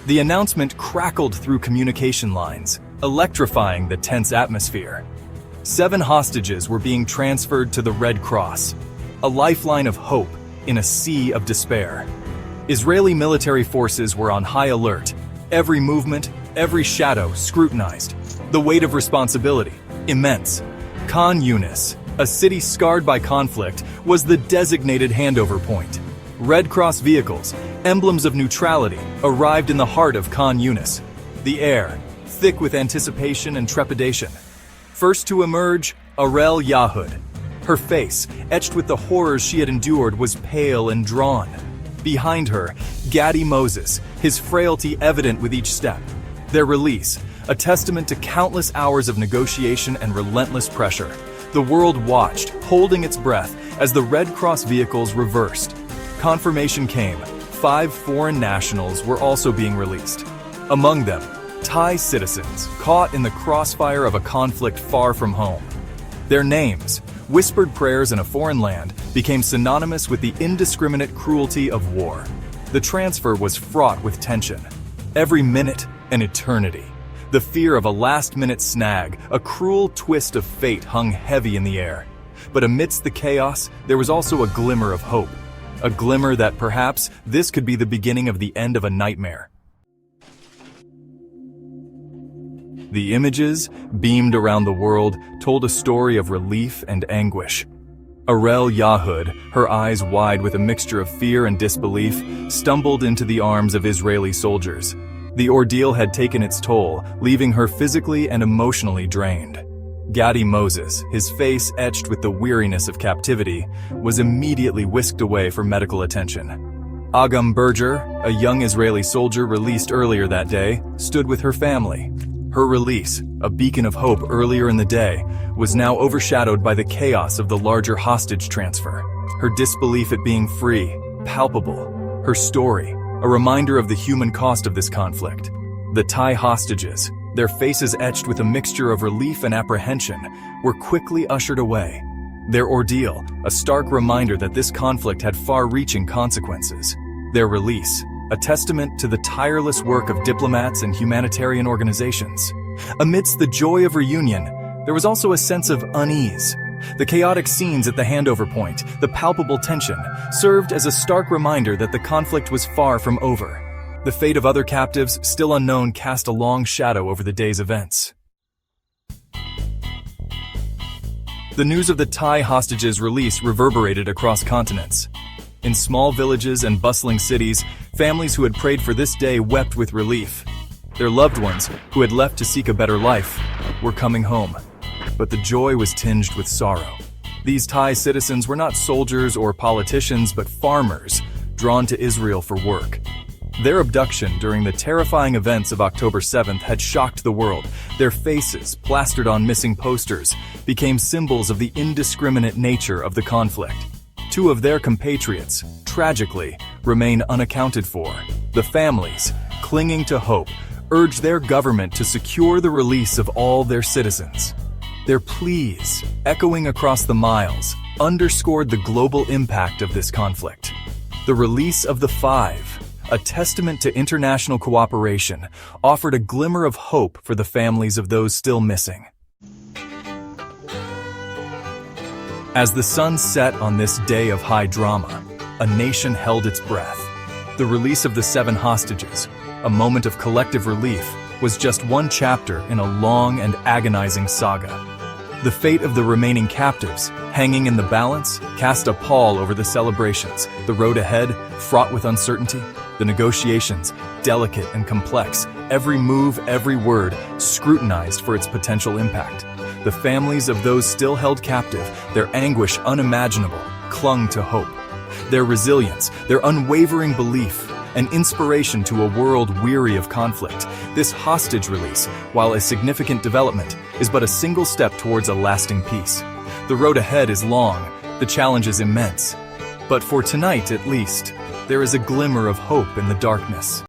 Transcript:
The announcement crackled through communication lines, electrifying the tense atmosphere. 7 hostages were being transferred to the Red Cross, a lifeline of hope in a sea of despair. Israeli military forces were on high alert, every movement, every shadow scrutinized. The weight of responsibility, immense. Khan Younis, a city scarred by conflict, was the designated handover point. Red Cross vehicles, emblems of neutrality, arrived in the heart of Khan Younis. The air, thick with anticipation and trepidation. First to emerge, Arell Yahood. Her face, etched with the horrors she had endured, was pale and drawn. Behind her, Gadi Moses, his frailty evident with each step. Their release, a testament to countless hours of negotiation and relentless pressure. The world watched, holding its breath, as the Red Cross vehicles reversed. Confirmation came. 5 foreign nationals were also being released. Among them, Thai citizens caught in the crossfire of a conflict far from home. Their names, whispered prayers in a foreign land, became synonymous with the indiscriminate cruelty of war. The transfer was fraught with tension. Every minute, an eternity. The fear of a last-minute snag, a cruel twist of fate hung heavy in the air. But amidst the chaos, there was also a glimmer of hope. A glimmer that perhaps this could be the beginning of the end of a nightmare. The images, beamed around the world, told a story of relief and anguish. Arell Yahood, her eyes wide with a mixture of fear and disbelief, stumbled into the arms of Israeli soldiers. The ordeal had taken its toll, leaving her physically and emotionally drained. Gadi Moses, his face etched with the weariness of captivity, was immediately whisked away for medical attention. Agam, a young Israeli soldier released earlier that day, stood with her family. Her release, a beacon of hope earlier in the day, was now overshadowed by the chaos of the larger hostage transfer. Her disbelief at being free, palpable. Her story, a reminder of the human cost of this conflict. The Thai hostages, their faces etched with a mixture of relief and apprehension, were quickly ushered away. Their ordeal, a stark reminder that this conflict had far-reaching consequences. Their release, a testament to the tireless work of diplomats and humanitarian organizations. Amidst the joy of reunion, there was also a sense of unease. The chaotic scenes at the handover point, the palpable tension, served as a stark reminder that the conflict was far from over. The fate of other captives, still unknown, cast a long shadow over the day's events. The news of the Thai hostages' release reverberated across continents. In small villages and bustling cities, families who had prayed for this day wept with relief. Their loved ones, who had left to seek a better life, were coming home. But the joy was tinged with sorrow. These Thai citizens were not soldiers or politicians, but farmers, drawn to Israel for work. Their abduction during the terrifying events of October 7th had shocked the world. Their faces, plastered on missing posters, became symbols of the indiscriminate nature of the conflict. 2 of their compatriots, tragically, remain unaccounted for. The families, clinging to hope, urged their government to secure the release of all their citizens. Their pleas, echoing across the miles, underscored the global impact of this conflict. The release of the 5, a testament to international cooperation, offered a glimmer of hope for the families of those still missing. As the sun set on this day of high drama, a nation held its breath. The release of the 7 hostages, a moment of collective relief, was just one chapter in a long and agonizing saga. The fate of the remaining captives, hanging in the balance, cast a pall over the celebrations. The road ahead, fraught with uncertainty. The negotiations, delicate and complex. Every move, every word, scrutinized for its potential impact. The families of those still held captive, their anguish unimaginable, clung to hope. Their resilience, their unwavering belief, an inspiration to a world weary of conflict. This hostage release, while a significant development, is but a single step towards a lasting peace. The road ahead is long, the challenge is immense. But for tonight, at least, there is a glimmer of hope in the darkness.